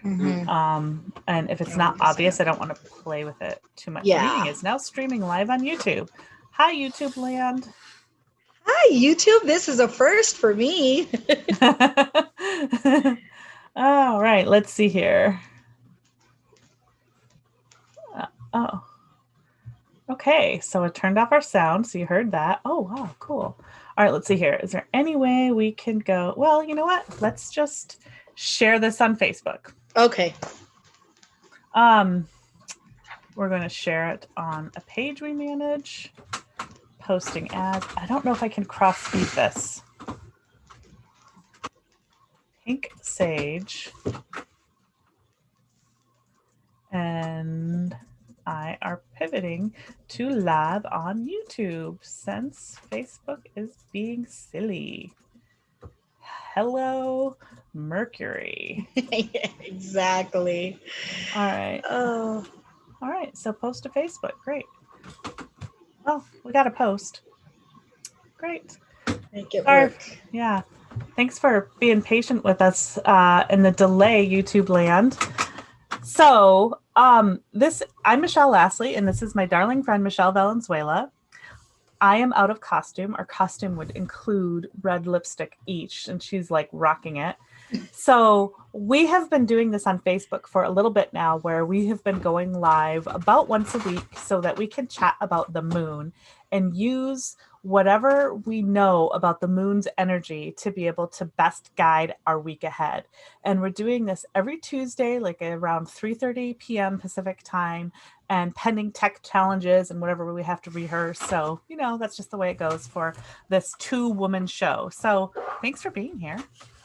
And if it's not obvious, I don't want to play with it too much. Yeah. Meeting is now streaming live on YouTube. Hi, YouTube land. Hi, YouTube. This is a first for me. All right, let's see here. Oh, okay. So it turned off our sound. So you heard that. Oh, wow, cool. All right, let's see here. Is there any way we can go? Well, you know what? Let's just share this on Facebook. Okay. We're going to share it on a page we manage. Posting ads. I don't know if I can cross feed this. Pink Sage and I are pivoting to live on YouTube since Facebook is being silly. Hello, Mercury. Exactly. All right. Oh. All right. So post to Facebook. Great. Well, we got a post. Great. Make it work. Yeah. Thanks for being patient with us in the delay, YouTube land. So, I'm Michelle Lasley, and this is my darling friend, Michelle Valenzuela. I am out of costume. Our costume would include red lipstick each, and she's like rocking it. So we have been doing this on Facebook for a little bit now, where we have been going live about once a week so that we can chat about the moon and use whatever we know about the moon's energy to be able to best guide our week ahead. And we're doing this every Tuesday, like around 3:30 p.m. Pacific time, and pending tech challenges and whatever we have to rehearse. So, that's just the way it goes for this 2-woman show. So thanks for being here.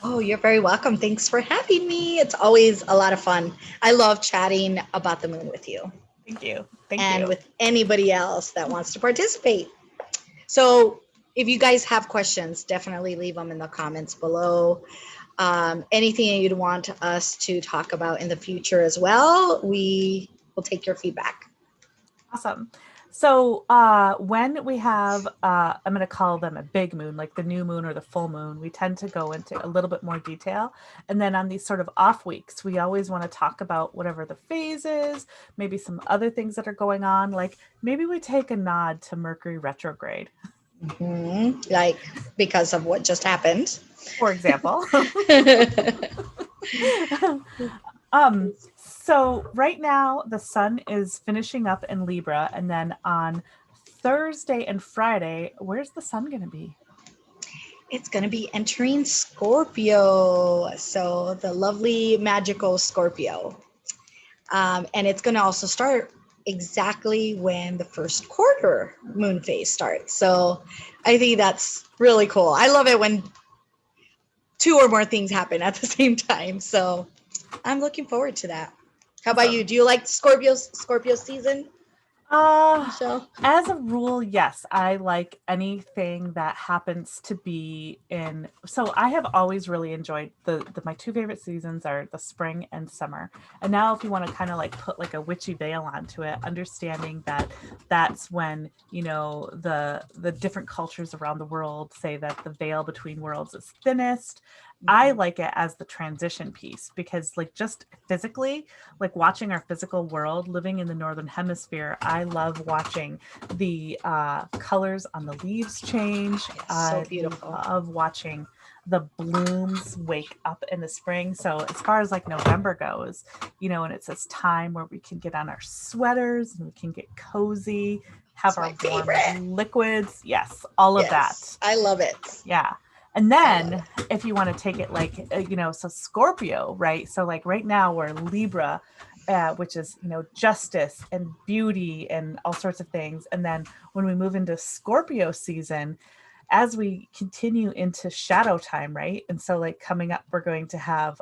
Oh, you're very welcome. Thanks for having me. It's always a lot of fun. I love chatting about the moon with you. Thank you. And with anybody else that wants to participate. So if you guys have questions, definitely leave them in the comments below. Anything you'd want us to talk about in the future as well, we will take your feedback. Awesome. So when we have, I'm going to call them a big moon, like the new moon or the full moon, we tend to go into a little bit more detail. And then on these sort of off weeks, we always want to talk about whatever the phase is, maybe some other things that are going on. Like maybe we take a nod to Mercury retrograde. Like because of what just happened. For example. So right now the sun is finishing up in Libra, and then on Thursday and Friday, where's the sun going to be? It's going to be entering Scorpio. So the lovely magical Scorpio. And it's going to also start exactly when the first quarter moon phase starts. So I think that's really cool. I love it when 2 or more things happen at the same time. So I'm looking forward to that. How about you? Do you like Scorpio season? As a rule, yes. I like anything that happens to be in. So I have always really enjoyed my 2 favorite seasons are the spring and summer. And now if you want to kind of like put like a witchy veil onto it, understanding that that's when, the different cultures around the world say that the veil between worlds is thinnest. I like it as the transition piece because like just physically, like watching our physical world living in the Northern Hemisphere, I love watching the colors on the leaves change. So beautiful. I love watching the blooms wake up in the spring. So as far as like November goes, and it's this time where we can get on our sweaters and we can get cozy, have our warm liquids. Yes, all of that. I love it. Yeah. And then if you want to take it like, so Scorpio, right? So like right now we're Libra, which is, justice and beauty and all sorts of things. And then when we move into Scorpio season, as we continue into shadow time, right? And so like coming up, we're going to have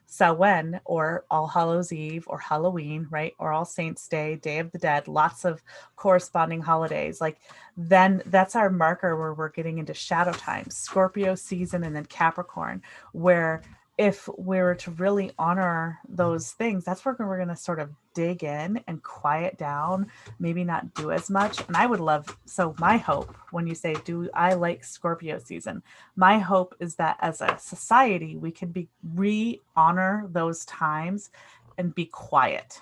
Samhain or All Hallows Eve or Halloween, right? Or All Saints Day, Day of the Dead, lots of corresponding holidays. Like then that's our marker where we're getting into shadow time, Scorpio season, and then Capricorn, where if we were to really honor those things, that's where we're going to sort of dig in and quiet down, maybe not do as much. And I would love, so my hope, when you say, do I like Scorpio season? My hope is that as a society, we can be re-honor those times and be quiet.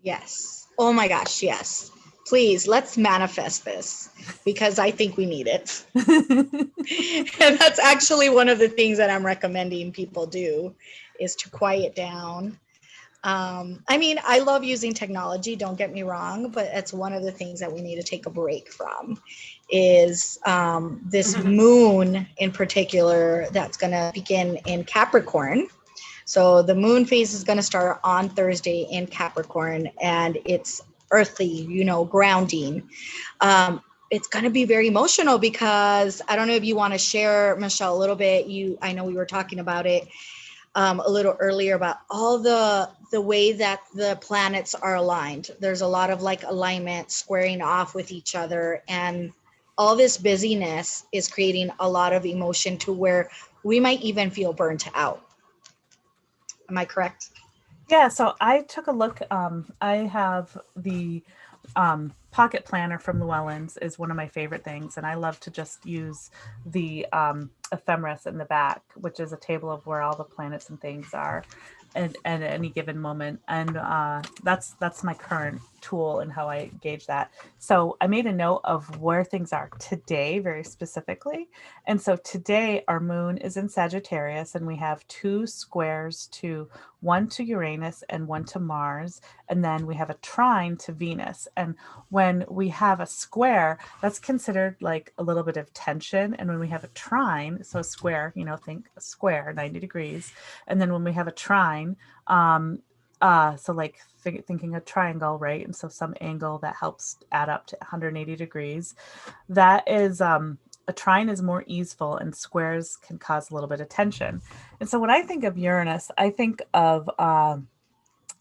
Yes. Oh my gosh, yes. Please, let's manifest this because I think we need it. And that's actually one of the things that I'm recommending people do is to quiet down. I mean, I love using technology, don't get me wrong, but it's one of the things that we need to take a break from is this moon in particular that's going to begin in Capricorn. So the moon phase is going to start on Thursday in Capricorn, and it's earthly, you know, grounding. It's going to be very emotional because I don't know if you want to share, Michelle, a little bit. I know we were talking about it a little earlier about all the way that the planets are aligned. There's a lot of like alignment, squaring off with each other, and all this busyness is creating a lot of emotion to where we might even feel burnt out. Am I correct? Yeah, so I took a look. I have the pocket planner from Llewellyn's is one of my favorite things, and I love to just use the ephemeris in the back, which is a table of where all the planets and things are at any given moment, and that's my current tool and how I gauge that. So I made a note of where things are today, very specifically, and so today our moon is in Sagittarius, and we have two squares to one to Uranus and one to Mars, and then we have a trine to Venus. And when we have a square, that's considered like a little bit of tension. And when we have a trine, so a square, you know, think a square, 90 degrees. And then when we have a trine, so like thinking a triangle, right? And so some angle that helps add up to 180 degrees. That is a trine is more easeful and squares can cause a little bit of tension. And so when I think of Uranus, I think of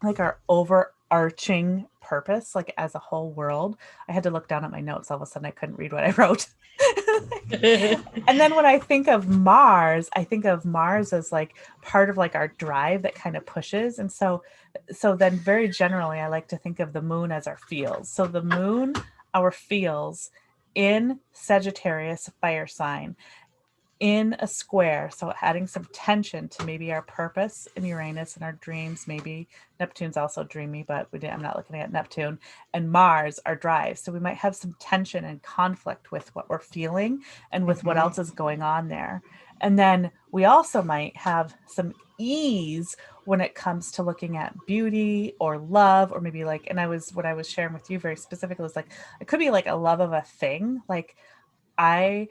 like our overarching purpose, like as a whole world. I had to look down at my notes. All of a sudden, I couldn't read what I wrote. And then when I think of Mars, I think of Mars as like part of like our drive that kind of pushes. And so then very generally, I like to think of the moon as our feels. So the moon, our feels in Sagittarius fire sign in a square, so adding some tension to maybe our purpose in Uranus and our dreams. Maybe Neptune's also dreamy, but I'm not looking at Neptune. And Mars, our drive, so we might have some tension and conflict with what we're feeling and with what else is going on there. And then we also might have some ease when it comes to looking at beauty or love, or maybe like, and what I was sharing with you very specifically was like, it could be like a love of a thing. Like I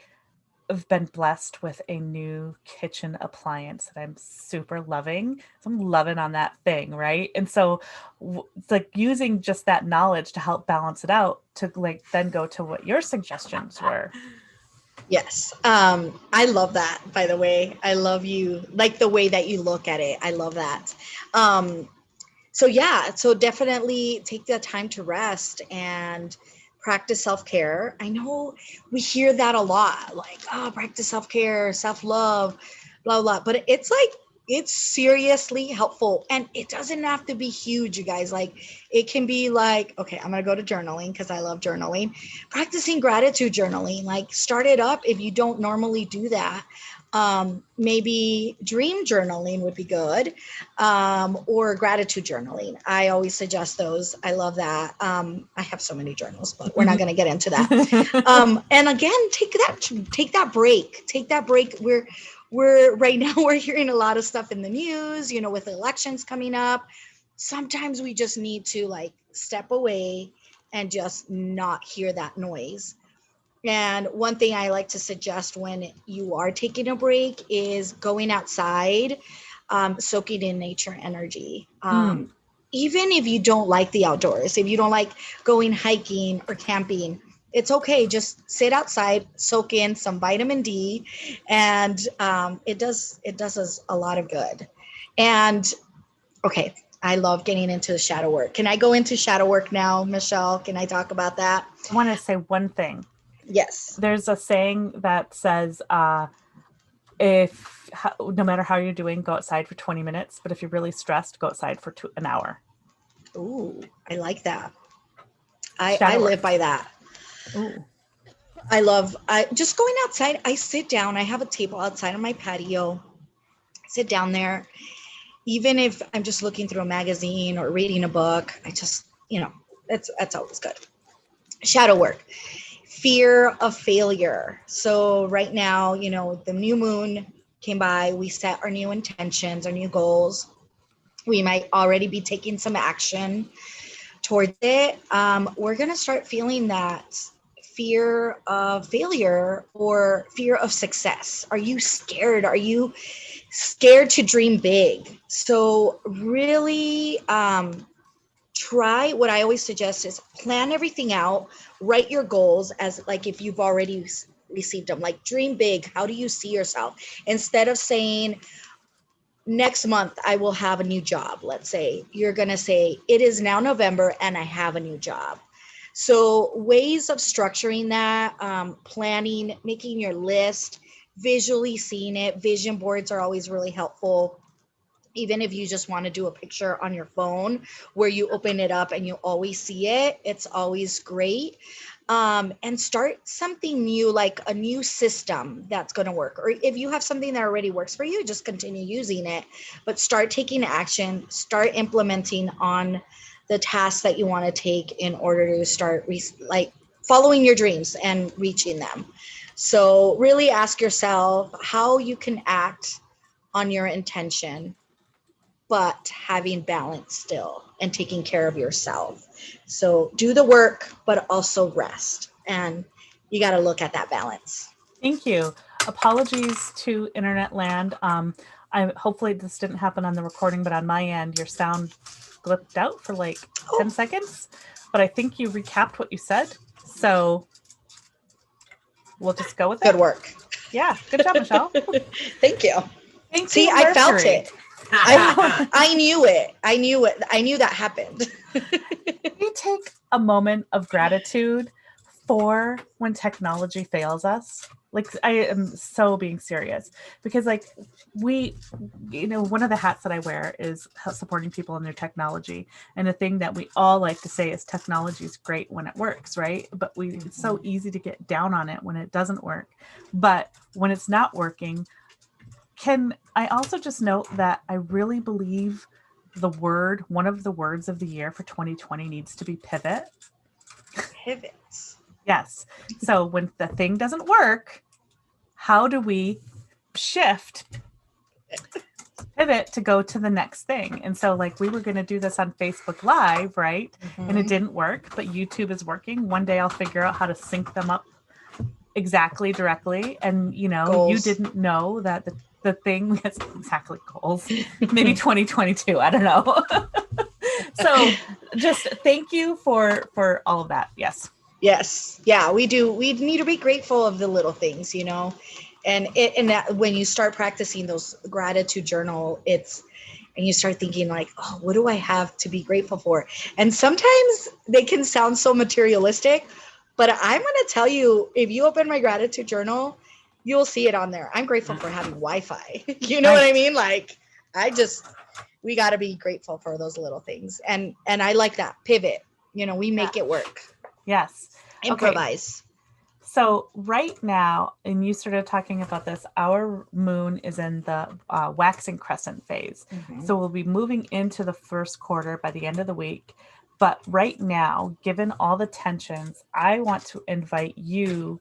have been blessed with a new kitchen appliance that I'm super loving. So I'm loving on that thing, right? And so it's like using just that knowledge to help balance it out to like then go to what your suggestions were. Yes. I love that, by the way. I love you, like the way that you look at it. I love that. So yeah, so definitely take that time to rest and practice self-care. I know we hear that a lot, like, oh, practice self-care, self-love, blah, blah. But it's seriously helpful. And it doesn't have to be huge, you guys. Like it can be like, okay, I'm going to go to journaling because I love journaling. Practicing gratitude journaling, like start it up if you don't normally do that. Maybe dream journaling would be good, or gratitude journaling. I always suggest those. I love that. I have so many journals, but we're not going to get into that. And again, take that break. We're right now we're hearing a lot of stuff in the news, you know, with elections coming up. Sometimes we just need to like step away and just not hear that noise. And one thing I like to suggest when you are taking a break is going outside, soaking in nature energy. Even if you don't like the outdoors, if you don't like going hiking or camping, it's okay. Just sit outside, soak in some vitamin D, and it does us a lot of good. And okay, I love getting into the shadow work. Can I go into shadow work now, Michelle? Can I talk about that? I want to say one thing. Yes. There's a saying that says, No matter how you're doing, go outside for 20 minutes. But if you're really stressed, go outside for an hour. Ooh, I like that. I Shadow live work. by that. Ooh. I just going outside. I sit down. I have a table outside on my patio. Sit down there. Even if I'm just looking through a magazine or reading a book, I just, that's always good. Shadow work. Fear of failure. So right now, the new moon came by. We set our new intentions, our new goals. We might already be taking some action towards it. We're going to start feeling that fear of failure or fear of success. Are you scared? Are you scared to dream big? So really try, what I always suggest is plan everything out, write your goals as like if you've already received them, like dream big. How do you see yourself? Instead of saying, next month I will have a new job, let's say, you're going to say, it is now November and I have a new job. So ways of structuring that, planning, making your list, visually seeing it. Vision boards are always really helpful. Even if you just want to do a picture on your phone where you open it up and you always see it, it's always great. And start something new, like a new system that's going to work. Or if you have something that already works for you, just continue using it, but start taking action, start implementing on the tasks that you want to take in order to start like following your dreams and reaching them. So really ask yourself how you can act on your intention, but having balance still and taking care of yourself. So do the work, but also rest. And you got to look at that balance. Thank you. Apologies to internet land. Hopefully this didn't happen on the recording, but on my end, your sound blipped out for like 10 seconds. But I think you recapped what you said. So we'll just go with it. Good work. Yeah. Good job, Michelle. Thank you. Thank See, you, I felt Mercury. it. I knew it. I knew that happened. We take a moment of gratitude for when technology fails us. Like, I am so being serious because, like, one of the hats that I wear is supporting people in their technology. And the thing that we all like to say is technology is great when it works, right? But it's so easy to get down on it when it doesn't work. But when it's not working, can I also just note that I really believe one of the words of the year for 2020 needs to be pivot. Pivots. Yes. So when the thing doesn't work, how do we pivot to go to the next thing? And so, like, we were going to do this on Facebook Live, right? Mm-hmm. And it didn't work, but YouTube is working. One day I'll figure out how to sync them up exactly directly. And, goals. You didn't know that the thing is exactly goals. Maybe 2022. I don't know. So just thank you for all of that. Yes. Yes. Yeah, we do. We need to be grateful of the little things, and that when you start practicing those gratitude journal, and you start thinking like, oh, what do I have to be grateful for? And sometimes they can sound so materialistic, but I'm going to tell you, if you open my gratitude journal, you'll see it on there. I'm grateful for having Wi-Fi. You know what I mean? Like, we got to be grateful for those little things. And I like that pivot, we make it work. Yes. Improvise. Okay. So right now, and you started talking about this, our moon is in the waxing crescent phase. Mm-hmm. So we'll be moving into the first quarter by the end of the week. But right now, given all the tensions, I want to invite you,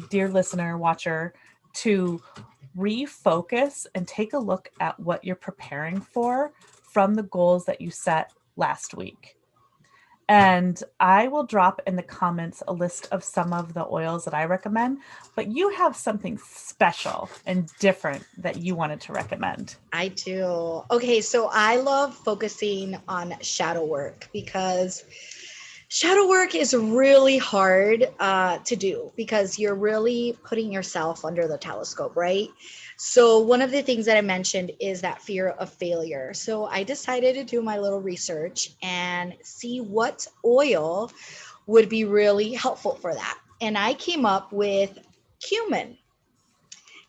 dear listener, watcher, to refocus and take a look at what you're preparing for from the goals that you set last week. And I will drop in the comments a list of some of the oils that I recommend, but you have something special and different that you wanted to recommend. I do. Okay, so I love focusing on shadow work because shadow work is really hard to do because you're really putting yourself under the telescope, right? So one of the things that I mentioned is that fear of failure. So I decided to do my little research and see what oil would be really helpful for that. And I came up with cumin.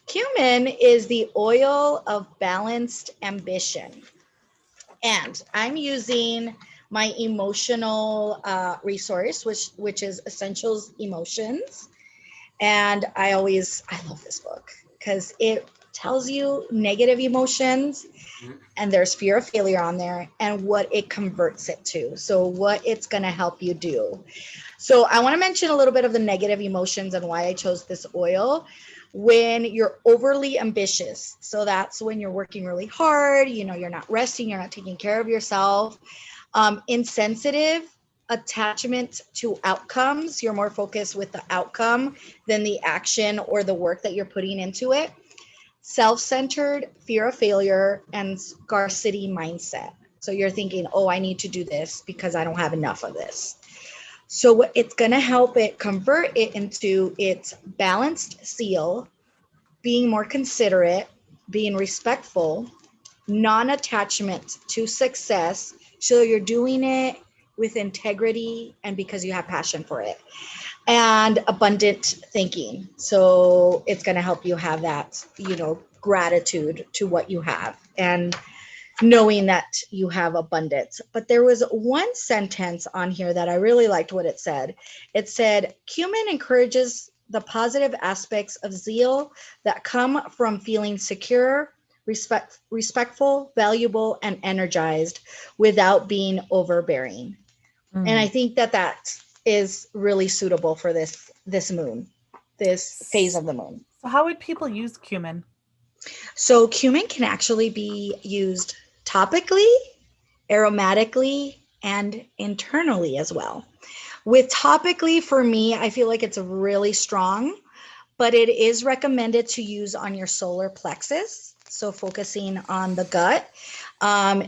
Cumin is the oil of balanced ambition. And I'm using my emotional resource, which is Essentials Emotions. And I love this book because it tells you negative emotions, and there's fear of failure on there and what it converts it to. So what it's going to help you do. So I want to mention a little bit of the negative emotions and why I chose this oil. When you're overly ambitious, so that's when you're working really hard, you're not resting, you're not taking care of yourself. Insensitive, attachment to outcomes, you're more focused with the outcome than the action or the work that you're putting into it. Self-centered, fear of failure, and scarcity mindset. So you're thinking, oh, I need to do this because I don't have enough of this. So what it's going to help it convert it into its balanced seal, being more considerate, being respectful, non-attachment to success. So you're doing it with integrity and because you have passion for it, and abundant thinking. So it's going to help you have that, gratitude to what you have and knowing that you have abundance. But there was one sentence on here that I really liked what it said. It said, cumin encourages the positive aspects of zeal that come from feeling secure, respectful, valuable, and energized without being overbearing. And I think that is really suitable for this moon, this phase of the moon. So how would people use cumin? So cumin can actually be used topically, aromatically, and internally as well. With topically, for me, I feel like it's really strong, but it is recommended to use on your solar plexus. So focusing on the gut,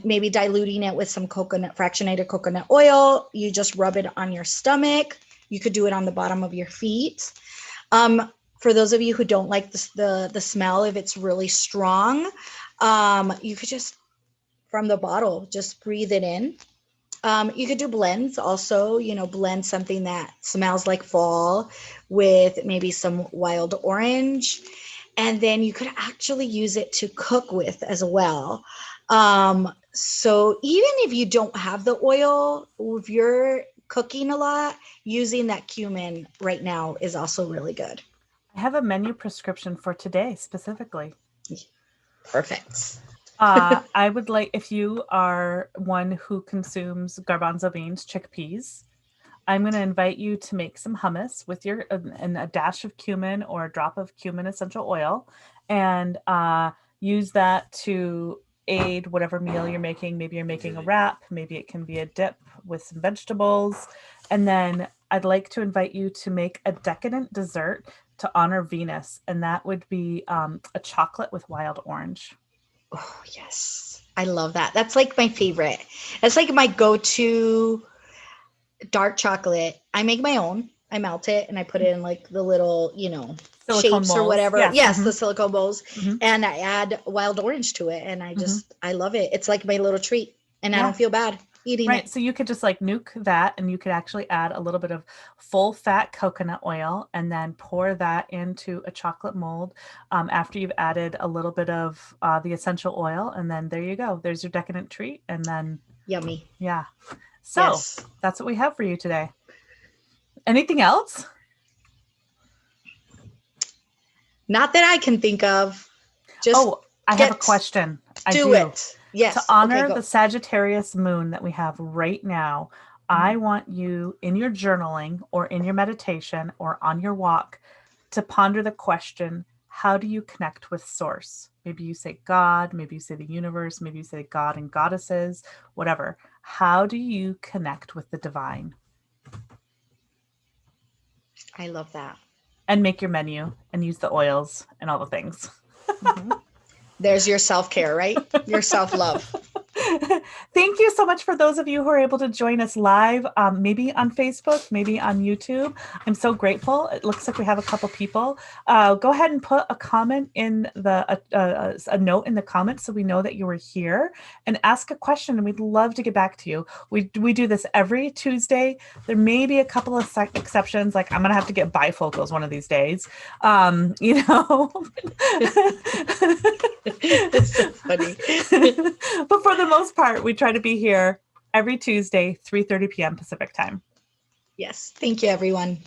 maybe diluting it with some fractionated coconut oil. You just rub it on your stomach. You could do it on the bottom of your feet. For those of you who don't like the smell, if it's really strong, you could just, from the bottle, just breathe it in. You could do blends also, blend something that smells like fall with maybe some wild orange. And then you could actually use it to cook with as well. So even if you don't have the oil, if you're cooking a lot, using that cumin right now is also really good. I have a menu prescription for today specifically. Perfect. I would like, if you are one who consumes garbanzo beans, chickpeas, I'm going to invite you to make some hummus with and a dash of cumin or a drop of cumin essential oil, and use that to aid whatever meal you're making. Maybe you're making a wrap, maybe it can be a dip with some vegetables. And then I'd like to invite you to make a decadent dessert to honor Venus, and that would be a chocolate with wild orange. Oh, yes. I love that. That's like my favorite. That's like my go-to dark chocolate. I make my own. I melt it and I put it in like the little, Silicone shapes bowls. or whatever. Yes, yes the silicone bowls. Mhm. And I add wild orange to it. And I love it. It's like my little treat. And I don't feel bad eating Right. it. So you could just like nuke that, and you could actually add a little bit of full fat coconut oil and then pour that into a chocolate mold after you've added a little bit of the essential oil. And then there you go. There's your decadent treat. And then, Yummy. yeah. So Yes. that's what we have for you today. Anything else? Not that I can think of. Just I have a question. I do. It. Yes. To honor the Sagittarius moon that we have right now, I want you in your journaling or in your meditation or on your walk to ponder the question, how do you connect with source? Maybe you say God, maybe you say the universe, maybe you say God and goddesses, whatever. How do you connect with the divine? I love that. And make your menu and use the oils and all the things. There's your self-care, right? Your self-love. Thank you so much for those of you who are able to join us live, maybe on Facebook, maybe on YouTube. I'm so grateful. It looks like we have a couple people. Go ahead and put a comment in a note in the comments so we know that you were here, and ask a question, and we'd love to get back to you. We do this every Tuesday. There may be a couple of exceptions, like I'm gonna have to get bifocals one of these days. You know. It's so funny. But for the most part, we try to be here every Tuesday, 3:30 p.m. Pacific time. Yes. Thank you, everyone.